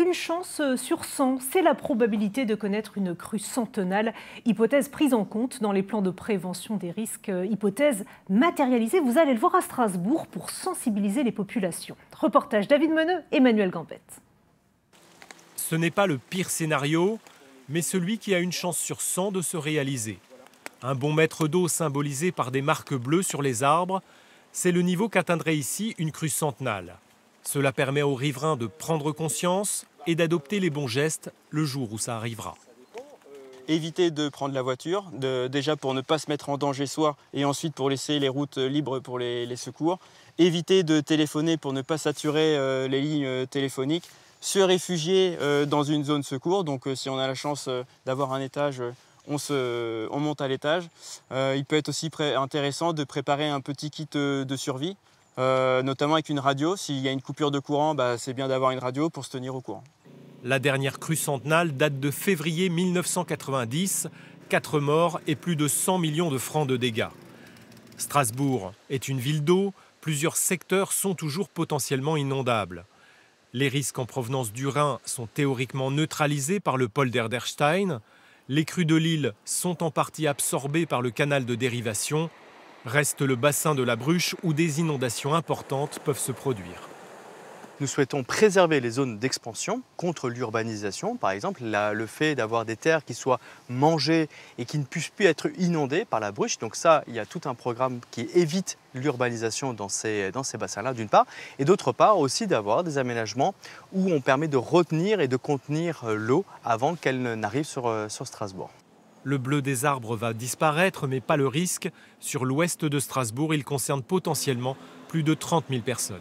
une chance sur 100, c'est la probabilité de connaître une crue centenale. Hypothèse prise en compte dans les plans de prévention des risques. Hypothèse matérialisée, vous allez le voir à Strasbourg pour sensibiliser les populations. Reportage David Meneux, Emmanuel Gambette. Ce n'est pas le pire scénario, mais celui qui a une chance sur 100 de se réaliser. Un bon mètre d'eau symbolisé par des marques bleues sur les arbres, c'est le niveau qu'atteindrait ici une crue centenale. Cela permet aux riverains de prendre conscience et d'adopter les bons gestes le jour où ça arrivera. Éviter de prendre la voiture, déjà pour ne pas se mettre en danger soi et ensuite pour laisser les routes libres pour les secours. Éviter de téléphoner pour ne pas saturer les lignes téléphoniques. Se réfugier dans une zone secours, donc si on a la chance d'avoir un étage, on monte à l'étage. Il peut être aussi intéressant de préparer un petit kit de survie, notamment avec une radio. S'il y a une coupure de courant, c'est bien d'avoir une radio pour se tenir au courant. La dernière crue centenale date de février 1990, 4 morts et plus de 100 millions de francs de dégâts. Strasbourg est une ville d'eau, plusieurs secteurs sont toujours potentiellement inondables. Les risques en provenance du Rhin sont théoriquement neutralisés par le polder d'Erstein. Les crues de l'Ill sont en partie absorbées par le canal de dérivation. Reste le bassin de la Bruche où des inondations importantes peuvent se produire. Nous souhaitons préserver les zones d'expansion contre l'urbanisation. Par exemple, le fait d'avoir des terres qui soient mangées et qui ne puissent plus être inondées par la bruche. Donc ça, il y a tout un programme qui évite l'urbanisation dans ces bassins-là, d'une part. Et d'autre part, aussi d'avoir des aménagements où on permet de retenir et de contenir l'eau avant qu'elle n'arrive sur Strasbourg. Le bleu des arbres va disparaître, mais pas le risque. Sur l'ouest de Strasbourg, il concerne potentiellement plus de 30 000 personnes.